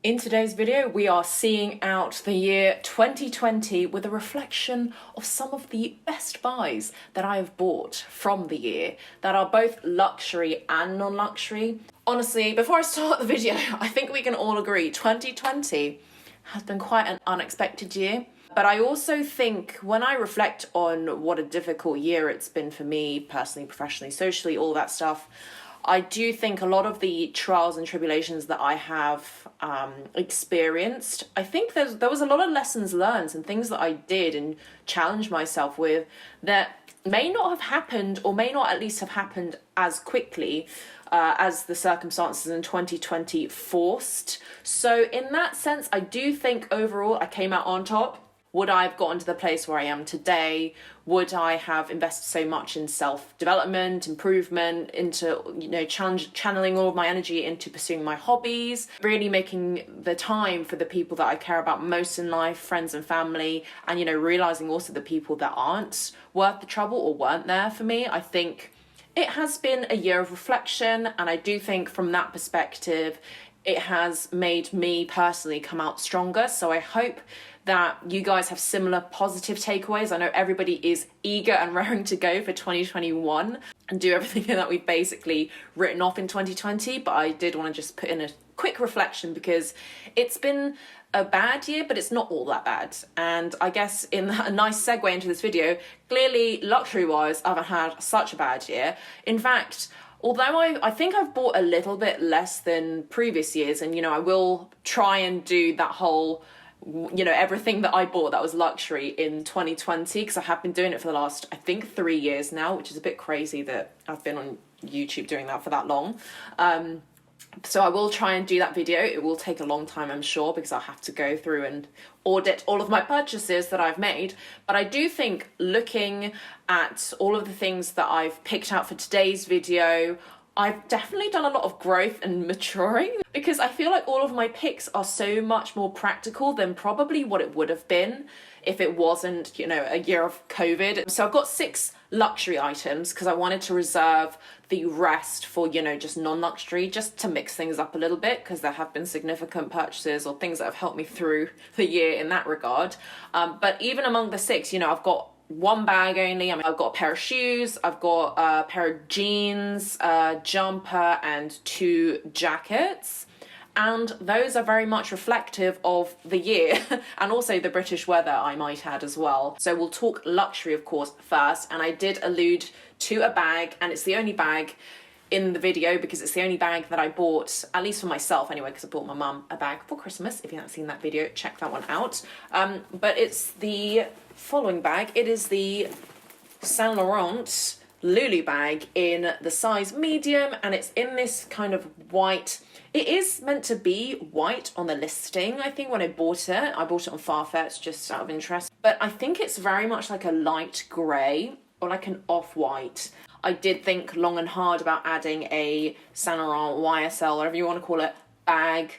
In today's video, we are seeing out the year 2020 with a reflection of some of the best buys that I have bought from the year that are both luxury and non-luxury. Honestly, before I start the video, I think we can all agree 2020 has been quite an unexpected year. But I also think when I reflect on what a difficult year it's been for me personally, professionally, socially, all that stuff, I do think a lot of the trials and tribulations that I have experienced, I think there was a lot of lessons learned and things that I did and challenged myself with that may not have happened, or may not at least have happened as quickly as the circumstances in 2020 forced. So in that sense, I do think overall I came out on top. Would I have gotten to the place where I am today? Would I have invested so much in self-development, improvement, into, channeling all of my energy into pursuing my hobbies, really making the time for the people that I care about most in life, friends and family, and, realizing also the people that aren't worth the trouble or weren't there for me? I think it has been a year of reflection, and I do think from that perspective, it has made me personally come out stronger. So I hope that you guys have similar positive takeaways. I know everybody is eager and raring to go for 2021 and do everything that we've basically written off in 2020. But I did want to just put in a quick reflection because it's been a bad year, but it's not all that bad. And I guess in a nice segue into this video, clearly luxury-wise, I haven't had such a bad year. In fact, although I think I've bought a little bit less than previous years, and I will try and do that whole everything that I bought that was luxury in 2020, because I have been doing it for the last, I think, 3 years now, which is a bit crazy that I've been on YouTube doing that for that long. So I will try and do that video. It will take a long time, I'm sure, because I'll have to go through and audit all of my purchases that I've made. But I do think, looking at all of the things that I've picked out for today's video, I've definitely done a lot of growth and maturing, because I feel like all of my picks are so much more practical than probably what it would have been if it wasn't, a year of COVID. So I've got 6 luxury items because I wanted to reserve the rest for, just non-luxury, just to mix things up a little bit, because there have been significant purchases or things that have helped me through the year in that regard. But even among the 6, I've got one bag only. I've got a pair of shoes, I've got a pair of jeans, a jumper, and 2 jackets. And those are very much reflective of the year and also the British weather, I might add, as well. So we'll talk luxury, of course, first. And I did allude to a bag, and it's the only bag in the video because it's the only bag that I bought, at least for myself anyway, because I bought my mum a bag for Christmas. If you haven't seen that video, check that one out. But it's the following bag. It is the Saint Laurent Lulu bag in the size medium, and it's in this kind of white. It is meant to be white on the listing, I think, when I bought it. I bought it on Farfetch just out of interest. But I think it's very much like a light grey or like an off-white. I did think long and hard about adding a Saint Laurent YSL, whatever you want to call it, bag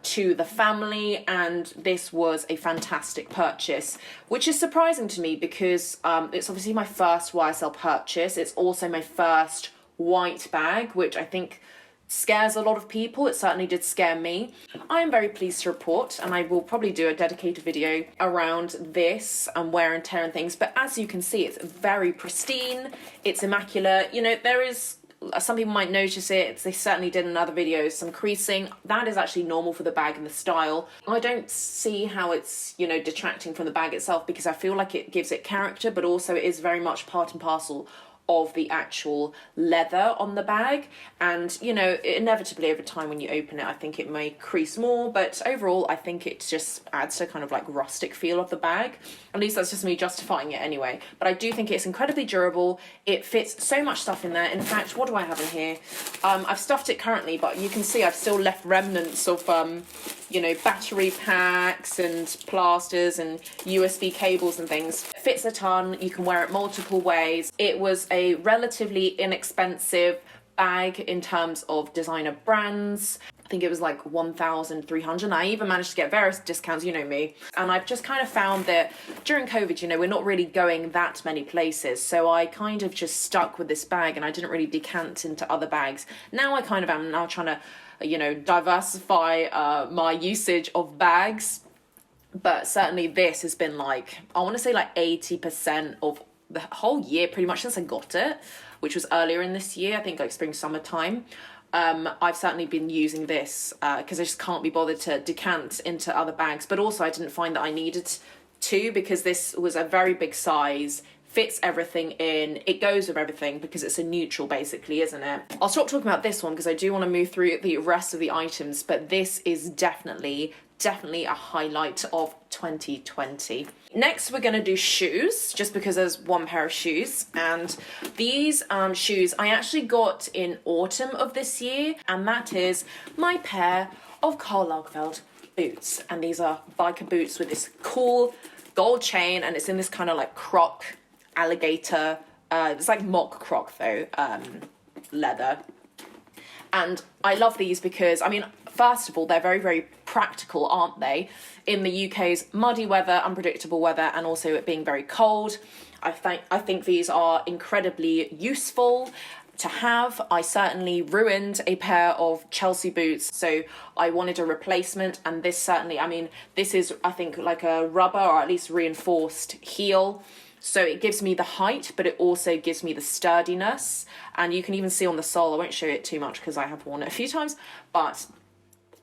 to the family, and this was a fantastic purchase, which is surprising to me because it's obviously my first YSL purchase. It's also my first white bag, which I think scares a lot of people. It certainly did scare me. I am very pleased to report, and I will probably do a dedicated video around this and wear and tear and things, but as you can see, it's very pristine, it's immaculate. There is, some people might notice it, they certainly did in other videos, some creasing. That is actually normal for the bag and the style. I don't see how it's, detracting from the bag itself, because I feel like it gives it character, but also it is very much part and parcel of the actual leather on the bag. And inevitably over time when you open it, I think it may crease more, but overall I think it just adds to kind of like rustic feel of the bag. At least that's just me justifying it anyway. But I do think it's incredibly durable. It fits so much stuff in there. In fact, what do I have in here? I've stuffed it currently, but you can see I've still left remnants of battery packs and plasters and USB cables and things. It fits a ton. You can wear it multiple ways. It was a relatively inexpensive bag in terms of designer brands. I think it was like 1,300. I even managed to get various discounts, me. And I've just kind of found that during COVID, we're not really going that many places. So I kind of just stuck with this bag and I didn't really decant into other bags. Now I kind of am now trying to you know, diversify my usage of bags. But certainly this has been like, I want to say like 80% of the whole year, pretty much since I got it, which was earlier in this year, I think like spring, summertime. I've certainly been using this because I just can't be bothered to decant into other bags. But also I didn't find that I needed to, because this was a very big size, fits everything in, it goes with everything because it's a neutral basically, isn't it? I'll stop talking about this one because I do want to move through the rest of the items, but this is definitely a highlight of 2020. Next, we're going to do shoes, just because there's one pair of shoes. And these shoes I actually got in autumn of this year, and that is my pair of Karl Lagerfeld boots. And these are biker boots with this cool gold chain, and it's in this kind of like croc alligator, it's like mock croc though, leather. And I love these because, I mean, first of all, they're very, very practical, aren't they? In the UK's muddy weather, unpredictable weather, and also it being very cold, I think these are incredibly useful to have. I certainly ruined a pair of Chelsea boots, so I wanted a replacement, and this certainly, I mean, this is, I think, like a rubber or at least reinforced heel. So it gives me the height, but it also gives me the sturdiness. And you can even see on the sole, I won't show it too much because I have worn it a few times, but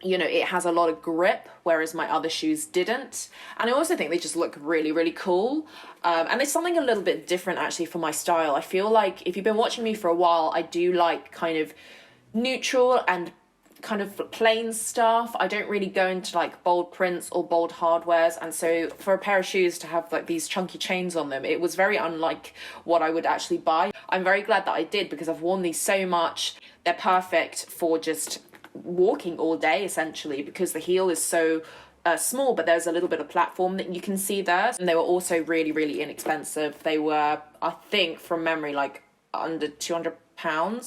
you know, it has a lot of grip, whereas my other shoes didn't. And I also think they just look really, really cool. And it's something a little bit different actually for my style. I feel like if you've been watching me for a while, I do like kind of neutral and kind of plain stuff. I don't really go into like bold prints or bold hardwares, and so for a pair of shoes to have like these chunky chains on them, it was very unlike what I would actually buy. I'm very glad that I did because I've worn these so much. They're perfect for just walking all day essentially, because the heel is so small, but there's a little bit of platform that you can see there. And they were also really, really inexpensive. They were, I think from memory, like under £200,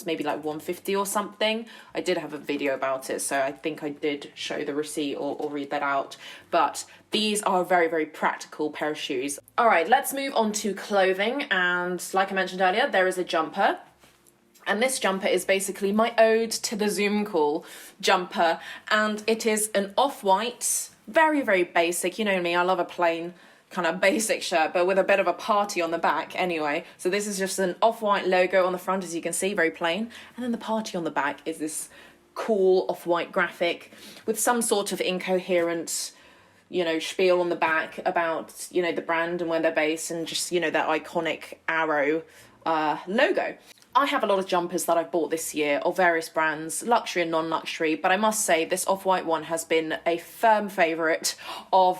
maybe like 150 or something. I did have a video about it, so I think I did show the receipt or read that out. But these are a very, very practical pair of shoes. All right, let's move on to clothing. And like I mentioned earlier, there is a jumper. And this jumper is basically my ode to the Zoom call jumper. And it is an OffWhite, very, very basic. You know me, I love a plain kind of basic shirt, but with a bit of a party on the back anyway. So this is just an OffWhite logo on the front, as you can see, very plain. And then the party on the back is this cool OffWhite graphic with some sort of incoherent, you know, spiel on the back about, you know, the brand and where they're based, and just, you know, that iconic arrow logo. I have a lot of jumpers that I've bought this year of various brands, luxury and non-luxury, but I must say this OffWhite one has been a firm favourite of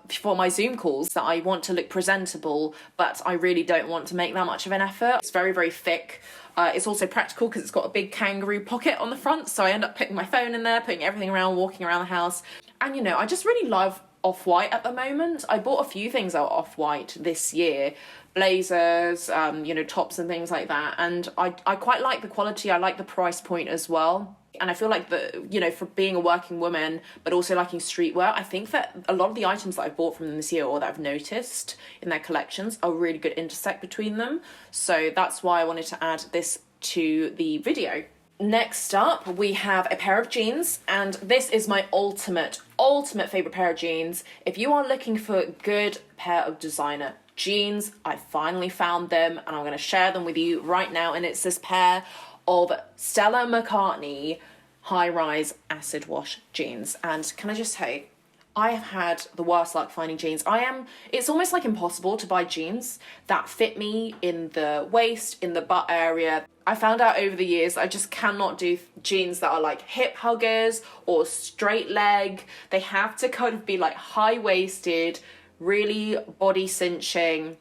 for my Zoom calls, that I want to look presentable, but I really don't want to make that much of an effort. It's very, very thick. It's also practical because it's got a big kangaroo pocket on the front, so I end up putting my phone in there, putting everything around, walking around the house. And, you know, I just really love OffWhite at the moment. I bought a few things out OffWhite this year, blazers, you know, tops and things like that, and I quite like the quality. I like the price point as well, and I feel like the, you know, for being a working woman but also liking streetwear, I think that a lot of the items that I've bought from them this year, or that I've noticed in their collections, are really good intersect between them, so that's why I wanted to add this to the video. Next up, we have a pair of jeans, and this is my ultimate favourite pair of jeans. If you are looking for a good pair of designer jeans, I finally found them, and I'm going to share them with you right now, and it's this pair of Stella McCartney high-rise acid wash jeans. And can I just say, I have had the worst luck finding jeans. It's almost like impossible to buy jeans that fit me in the waist, in the butt area. I found out over the years I just cannot do jeans that are like hip huggers or straight leg. They have to kind of be like high-waisted, really body cinching,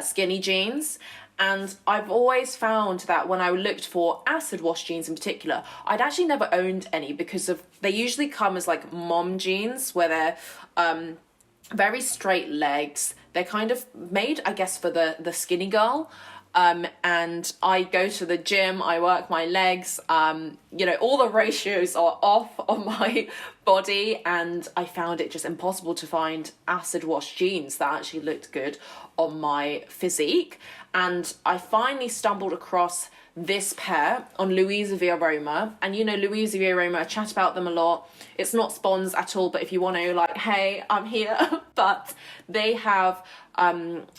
skinny jeans. And I've always found that when I looked for acid wash jeans in particular, I'd actually never owned any, because they usually come as like mom jeans, where they're very straight legs. They're kind of made, I guess, for the skinny girl. And I go to the gym, I work my legs, you know, all the ratios are off on my body, and I found it just impossible to find acid wash jeans that actually looked good on my physique. And I finally stumbled across this pair on Louisa V Aroma, and you know Louisa V Aroma, I chat about them a lot. It's not spons at all, but if you want to, like, hey, I'm here. But they have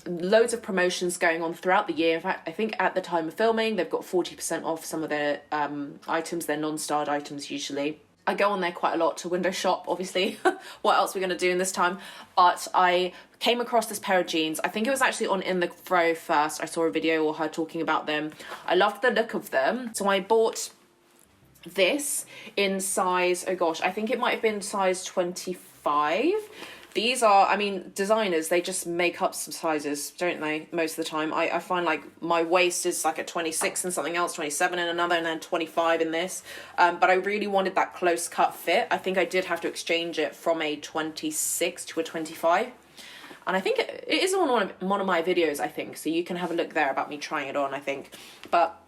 loads of promotions going on throughout the year. In fact, I think at the time of filming, they've got 40% off some of their items, their non-starred items usually. I go on there quite a lot to window shop, obviously. What else are we going to do in this time? But I came across this pair of jeans. I think it was actually on In The Fro first. I saw a video of her talking about them. I loved the look of them. So I bought this in size, oh gosh, I think it might have been size 25. These are, I mean, designers, they just make up some sizes, don't they, most of the time. I find like my waist is like a 26 in something else, 27 in another, and then 25 in this. But I really wanted that close cut fit. I think I did have to exchange it from a 26 to a 25. And I think it is on one of my videos, I think. So you can have a look there about me trying it on, I think. But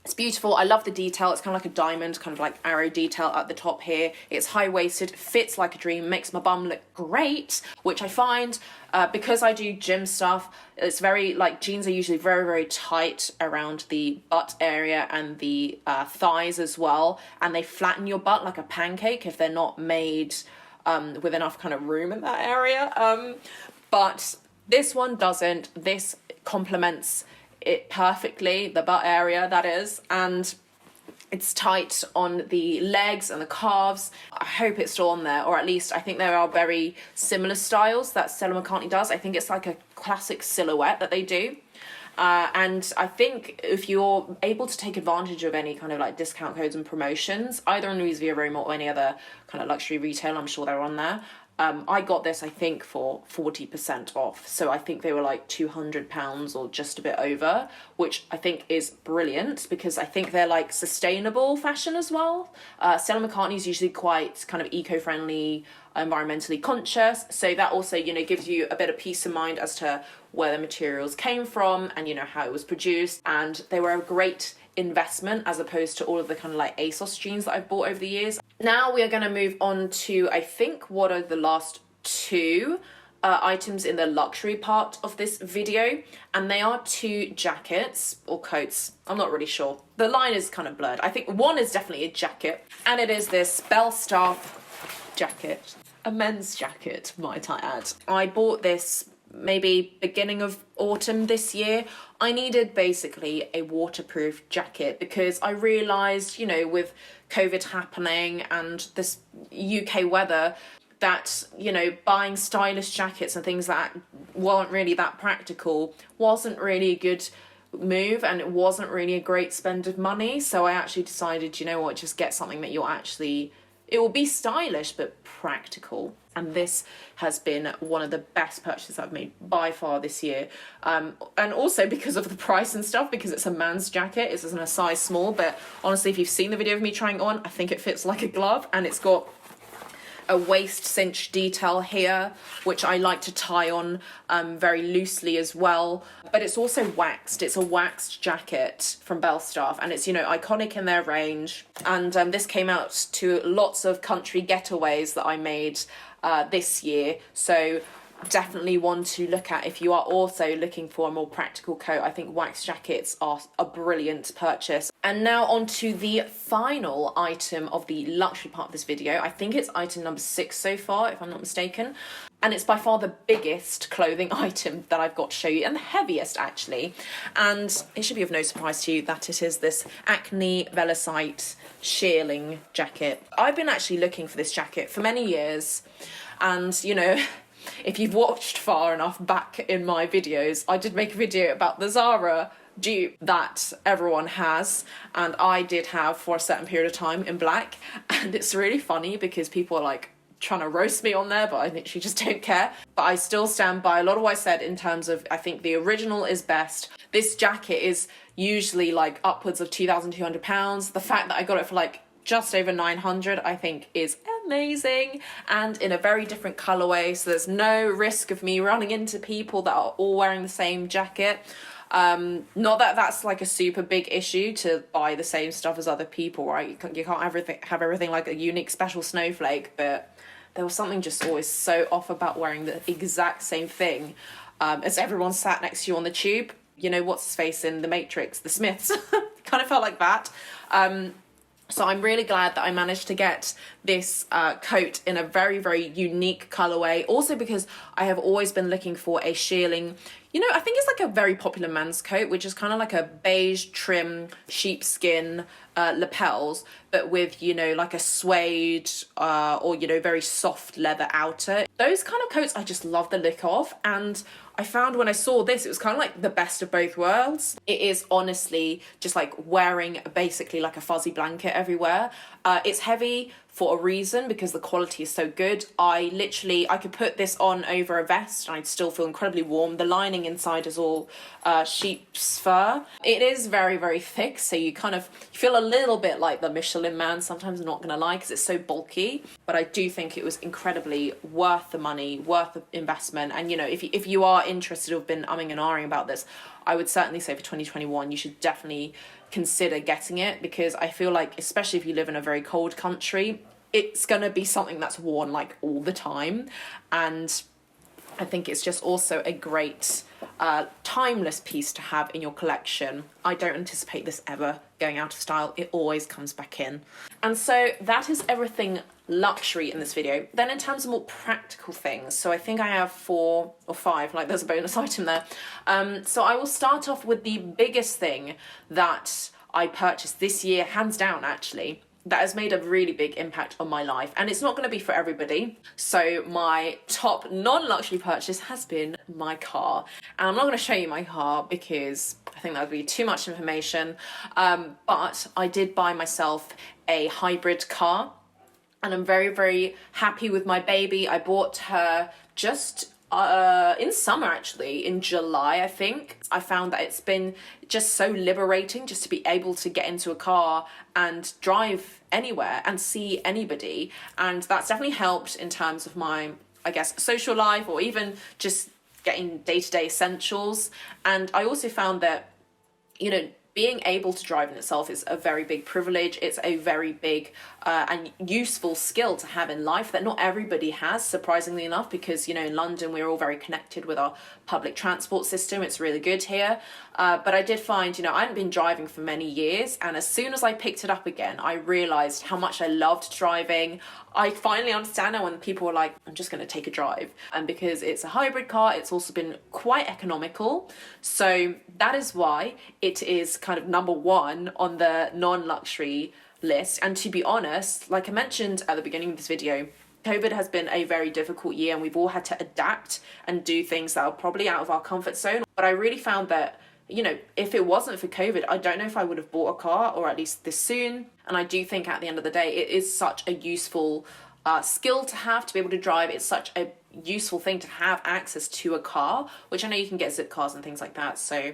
it's beautiful. I love the detail. It's kind of like a diamond, kind of like arrow detail at the top here. It's high-waisted, fits like a dream, makes my bum look great, which I find, because I do gym stuff, it's very, like, jeans are usually very, very tight around the butt area and the thighs as well. And they flatten your butt like a pancake if they're not made with enough kind of room in that area. But this one doesn't. This complements it perfectly, the butt area that is, and it's tight on the legs and the calves. I hope it's still on there, or at least I think there are very similar styles that Stella McCartney does. I think it's like a classic silhouette that they do. And I think if you're able to take advantage of any kind of like discount codes and promotions, either on Louisa V Aroma or any other kind of luxury retail, I'm sure they're on there. I got this, I think, for 40% off. So I think they were like £200 or just a bit over, which I think is brilliant because I think they're like sustainable fashion as well. Stella McCartney is usually quite kind of eco-friendly, environmentally conscious. So that also, you know, gives you a bit of peace of mind as to where the materials came from and, you know, how it was produced. And they were a great investment as opposed to all of the kind of like ASOS jeans that I've bought over the years. Now we are going to move on to, I think, what are the last two items in the luxury part of this video, and they are two jackets or coats. I'm not really sure. The line is kind of blurred. I think one is definitely a jacket, and it is this Bellstaff jacket, a men's jacket, might I add. I bought this maybe beginning of autumn this year. I needed basically a waterproof jacket because I realised, you know, with COVID happening and this UK weather, that, you know, buying stylish jackets and things that weren't really that practical wasn't really a good move, and it wasn't really a great spend of money. So I actually decided, you know what, just get something that you'll actually, it will be stylish but practical. And this has been one of the best purchases I've made by far this year. And also because of the price and stuff, because it's a man's jacket. It's in a size small, but honestly, if you've seen the video of me trying it on, I think it fits like a glove, and it's got a waist cinch detail here, which I like to tie on very loosely as well. But it's also waxed. It's a waxed jacket from Bellstaff, and it's, you know, iconic in their range. And this came out to lots of country getaways that I made this year. So definitely one to look at if you are also looking for a more practical coat. I think wax jackets are a brilliant purchase. And now on to the final item of the luxury part of this video. I think it's item number 6 so far, if I'm not mistaken. And it's by far the biggest clothing item that I've got to show you, and the heaviest actually. And it should be of no surprise to you that it is this Acne Velocite shearling jacket. I've been actually looking for this jacket for many years, and, you know, if you've watched far enough back in my videos, I did make a video about the Zara dupe that everyone has, and I did have for a certain period of time in black. And it's really funny because people are like trying to roast me on there, but I literally just don't care. But I still stand by a lot of what I said in terms of, I think the original is best. This jacket is usually like upwards of £2,200. The fact that I got it for like just over 900, I think, is amazing, and in a very different colorway, so there's no risk of me running into people that are all wearing the same jacket. Not that that's like a super big issue to buy the same stuff as other people, right? You can't have everything like a unique special snowflake, but there was something just always so off about wearing the exact same thing as everyone sat next to you on the tube. You know, what's his face in The Matrix, the Smiths. kind of felt like that. So I'm really glad that I managed to get this coat in a very, very unique colorway. Also because I have always been looking for a shearling, you know, I think it's like a very popular men's coat, which is kind of like a beige trim sheepskin lapels, but with, you know, like a suede or, you know, very soft leather outer. Those kind of coats I just love the look of, and I found when I saw this, it was kind of like the best of both worlds. It is honestly just like wearing basically like a fuzzy blanket everywhere. It's heavy for a reason because the quality is so good. I could put this on over a vest and I'd still feel incredibly warm. The lining inside is all sheep's fur. It is very, very thick, so you feel a little bit like the Michelin Man, sometimes I'm not gonna lie, because it's so bulky. But I do think it was incredibly worth the money, worth the investment. And you know, if you are interested or have been umming and ahhing about this, I would certainly say for 2021 you should definitely consider getting it, because I feel like, especially if you live in a very cold country, it's gonna be something that's worn like all the time. And I think it's just also a great timeless piece to have in your collection. I don't anticipate this ever going out of style. It always comes back in. And so that is everything luxury in this video. Then in terms of more practical things, so I think I have 4 or 5, like there's a bonus item there. So I will start off with the biggest thing that I purchased this year, hands down actually, that has made a really big impact on my life. And it's not going to be for everybody. So my top non-luxury purchase has been my car. And I'm not going to show you my car because I think that would be too much information. But I did buy myself a hybrid car. And I'm very, very happy with my baby. I bought her just in summer, actually, in July, I think. I found that it's been just so liberating just to be able to get into a car and drive anywhere and see anybody. And that's definitely helped in terms of my, I guess, social life, or even just getting day-to-day essentials. And I also found that, you know, being able to drive in itself is a very big privilege. It's a very big and useful skill to have in life that not everybody has, surprisingly enough, because, you know, in London, we're all very connected with our public transport system. It's really good here. But I did find, you know, I hadn't been driving for many years. And as soon as I picked it up again, I realized how much I loved driving. I finally understand now when people are like, I'm just going to take a drive. And because it's a hybrid car, it's also been quite economical. So that is why it is kind of number 1 on the non-luxury list. And to be honest, like I mentioned at the beginning of this video, COVID has been a very difficult year and we've all had to adapt and do things that are probably out of our comfort zone. But I really found that, you know, if it wasn't for COVID, I don't know if I would have bought a car, or at least this soon. And I do think at the end of the day, it is such a useful skill to have, to be able to drive. It's such a useful thing to have access to a car, which I know you can get zip cars and things like that. So,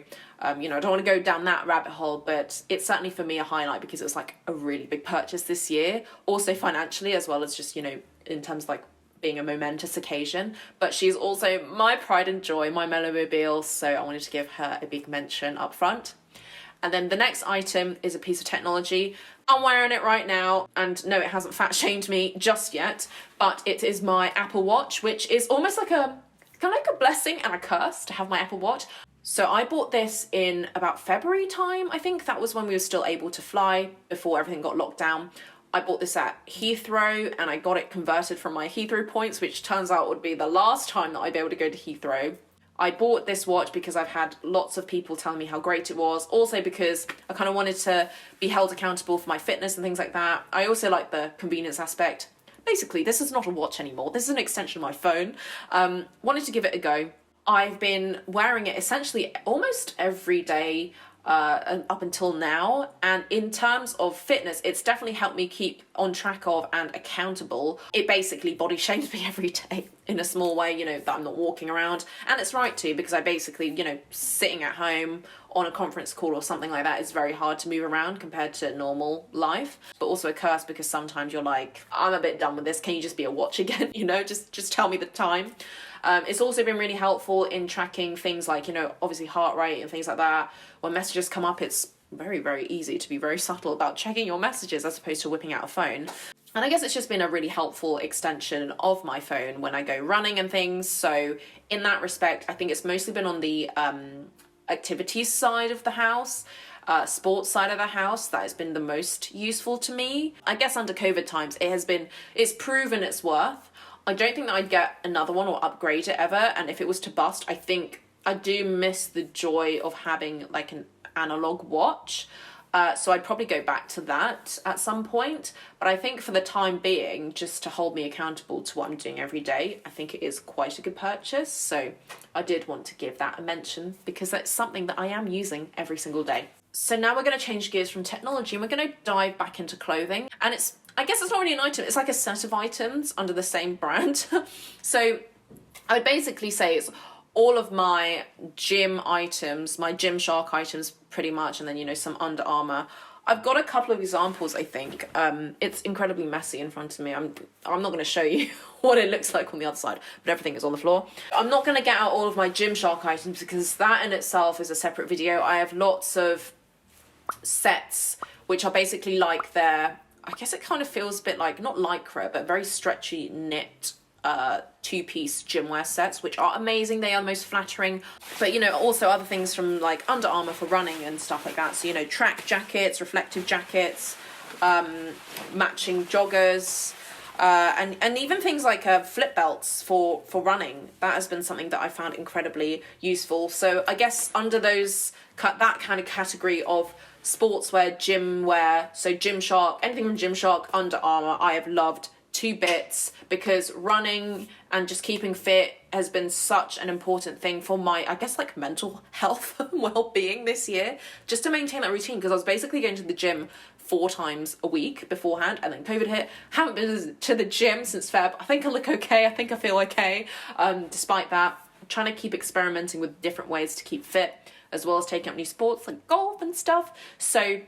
you know, I don't want to go down that rabbit hole, but it's certainly for me a highlight because it was like a really big purchase this year. Also financially, as well as just, you know, in terms of like being a momentous occasion. But she's also my pride and joy, my Mellowmobile, so I wanted to give her a big mention up front. And then the next item is a piece of technology. I'm wearing it right now, and no, it hasn't fat shamed me just yet, but it is my Apple Watch, which is almost like kind of like a blessing and a curse to have my Apple Watch. So I bought this in about February time. I think that was when we were still able to fly before everything got locked down. I bought this at Heathrow and I got it converted from my Heathrow points, which turns out would be the last time that I'd be able to go to Heathrow. I bought this watch because I've had lots of people telling me how great it was. Also because I kind of wanted to be held accountable for my fitness and things like that. I also like the convenience aspect. Basically, this is not a watch anymore. This is an extension of my phone. Wanted to give it a go. I've been wearing it essentially almost every day up until now, and in terms of fitness, it's definitely helped me keep on track of and accountable. It basically body shames me every day in a small way, you know, that I'm not walking around, and it's right too, because I basically, you know, sitting at home on a conference call or something like that is very hard to move around compared to normal life. But also a curse because sometimes you're like, I'm a bit done with this, can you just be a watch again, you know, just tell me the time. It's also been really helpful in tracking things like, you know, obviously heart rate and things like that. When messages come up, it's very, very easy to be very subtle about checking your messages as opposed to whipping out a phone. And I guess it's just been a really helpful extension of my phone when I go running and things. So in that respect, I think it's mostly been on the activities side of the house. sports side of the house that has been the most useful to me. I guess under COVID times, it's proven its worth. I don't think that I'd get another one or upgrade it ever. And if it was to bust, I think I do miss the joy of having like an analog watch. So I'd probably go back to that at some point. But I think for the time being, just to hold me accountable to what I'm doing every day, I think it is quite a good purchase. So I did want to give that a mention because that's something that I am using every single day. So now we're going to change gears from technology and we're going to dive back into clothing. And I guess it's not really an item, it's like a set of items under the same brand. So I would basically say it's all of my gym items, my Gymshark items pretty much, and then, you know, some Under Armour. I've got a couple of examples, I think. It's incredibly messy in front of me. I'm not going to show you what it looks like on the other side, but everything is on the floor. I'm not going to get out all of my Gymshark items because that in itself is a separate video. I have lots of sets which are basically like I guess it kind of feels a bit like, not lycra, but very stretchy knit two-piece gym wear sets, which are amazing. They are the most flattering. But, you know, also other things from like Under Armour for running and stuff like that. So, you know, track jackets, reflective jackets, matching joggers, and even things like flip belts for running. That has been something that I found incredibly useful. So I guess under that kind of category of sportswear, gym wear, so Gymshark, anything from Gymshark, Under Armour, I have loved to bits, because running and just keeping fit has been such an important thing for my, I guess, like mental health and well-being this year, just to maintain that routine, because I was basically going to the gym 4 times a week beforehand, and then COVID hit. Haven't been to the gym since Feb. I think I look okay, I think I feel okay. Despite that, I'm trying to keep experimenting with different ways to keep fit, as well as taking up new sports like golf and stuff. So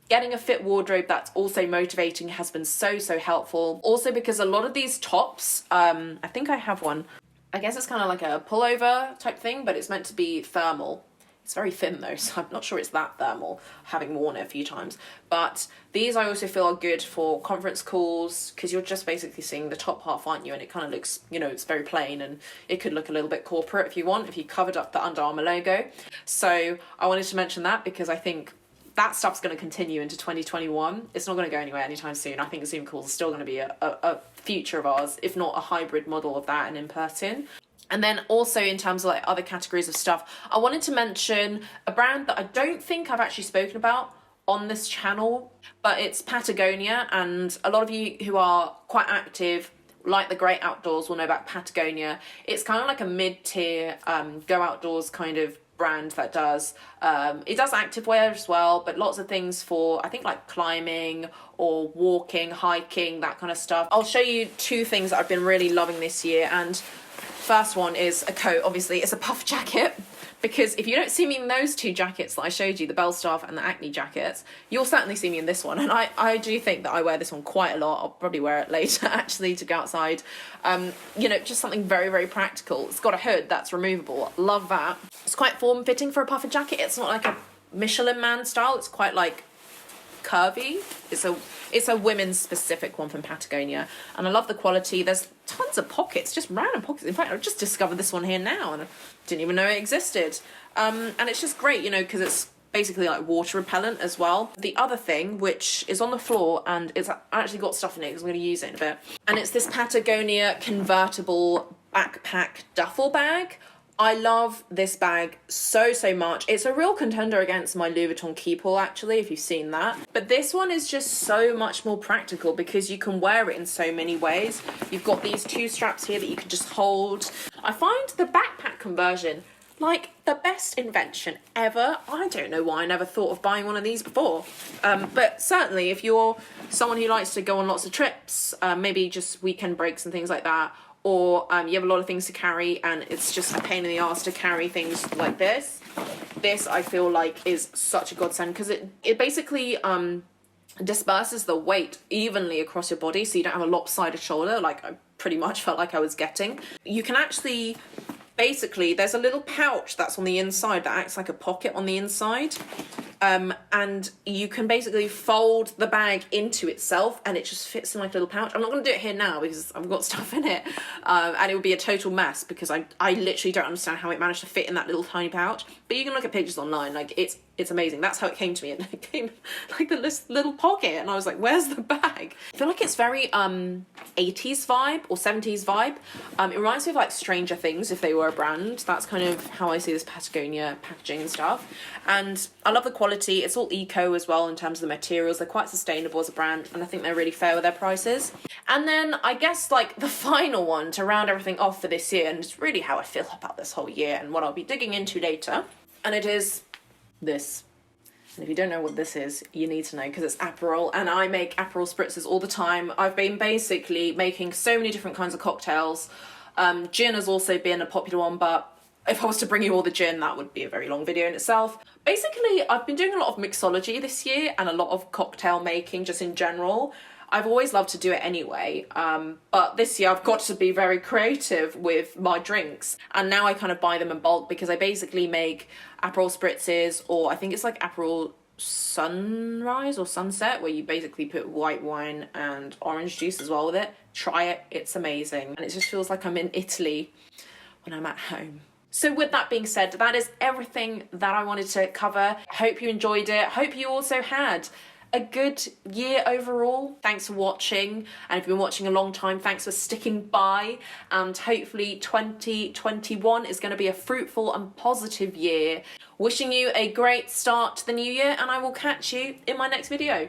getting a fit wardrobe that's also motivating has been so helpful. Also because a lot of these tops, I think I have one. I guess it's kind of like a pullover type thing, but it's meant to be thermal. It's very thin though, so I'm not sure it's that thermal, having worn it a few times. But these I also feel are good for conference calls, because you're just basically seeing the top half, aren't you? And it kind of looks, you know, it's very plain, and it could look a little bit corporate if you want, if you covered up the Under Armour logo. So I wanted to mention that because I think that stuff's going to continue into 2021. It's not going to go anywhere anytime soon. I think Zoom calls are still going to be a future of ours, if not a hybrid model of that and in person. And then also in terms of like other categories of stuff, I wanted to mention a brand that I don't think I've actually spoken about on this channel, but it's Patagonia. And a lot of you who are quite active, like the great outdoors, will know about Patagonia. It's kind of like a mid-tier go outdoors kind of brand that does it does activewear as well, but lots of things for, I think, like climbing or walking, hiking, that kind of stuff. I'll show you 2 things that I've been really loving this year, and first one is a coat. Obviously it's a puff jacket, because if you don't see me in those 2 jackets that I showed you, the Bellstaff and the Acne jackets, you'll certainly see me in this one. And I do think that I wear this one quite a lot. I'll probably wear it later actually to go outside. You know, just something very practical. It's got a hood that's removable. Love that. It's quite form-fitting for a puffer jacket. It's not like a Michelin Man style. It's quite like curvy. It's a women's specific one from Patagonia, and I love the quality. There's tons of pockets, just random pockets. In fact, I've just discovered this one here now, and I didn't even know it existed. And it's just great, you know, because it's basically like water repellent as well. The other thing, which is on the floor, and it's actually got stuff in it because I'm going to use it in a bit, and it's this Patagonia convertible backpack duffel bag. I love this bag so much. It's a real contender against my Louis Vuitton Keepall, actually, if you've seen that. But this one is just so much more practical because you can wear it in so many ways. You've got these 2 straps here that you can just hold. I find the backpack conversion like the best invention ever. I don't know why I never thought of buying one of these before. But certainly if you're someone who likes to go on lots of trips, maybe just weekend breaks and things like that, or you have a lot of things to carry and it's just a pain in the ass to carry things like this. This, I feel like, is such a godsend because it basically disperses the weight evenly across your body, so you don't have a lopsided shoulder like I pretty much felt like I was getting. You can actually, basically, there's a little pouch that's on the inside that acts like a pocket on the inside. and you can basically fold the bag into itself and it just fits in like a little pouch. I'm not going to do it here now because I've got stuff in it, and it would be a total mess because I literally don't understand how it managed to fit in that little tiny pouch. But you can look at pictures online, like it's amazing. That's how it came to me, and it came like this little pocket, and I was like, where's the bag? I feel like it's very 80s vibe or 70s vibe. It reminds me of like Stranger Things if they were a brand. That's kind of how I see this Patagonia packaging and stuff. And I love the quality. It's all eco as well in terms of the materials. They're quite sustainable as a brand, and I think they're really fair with their prices. And then I guess like the final one to round everything off for this year, and it's really how I feel about this whole year and what I'll be digging into later, and it is this. And if you don't know what this is, you need to know because it's Aperol, and I make Aperol spritzes all the time. I've been basically making so many different kinds of cocktails. Gin has also been a popular one, but if I was to bring you all the gin, that would be a very long video in itself. Basically, I've been doing a lot of mixology this year and a lot of cocktail making just in general. I've always loved to do it anyway, but this year I've got to be very creative with my drinks, and now I kind of buy them in bulk because I basically make Aperol spritzes, or I think it's like Aperol Sunrise or Sunset, where you basically put white wine and orange juice as well with it. Try it, it's amazing, and it just feels like I'm in Italy when I'm at home. So with that being said, that is everything that I wanted to cover. Hope you enjoyed it. Hope you also had a good year overall. Thanks for watching, and if you've been watching a long time, thanks for sticking by, and hopefully 2021 is going to be a fruitful and positive year. Wishing you a great start to the new year, and I will catch you in my next video.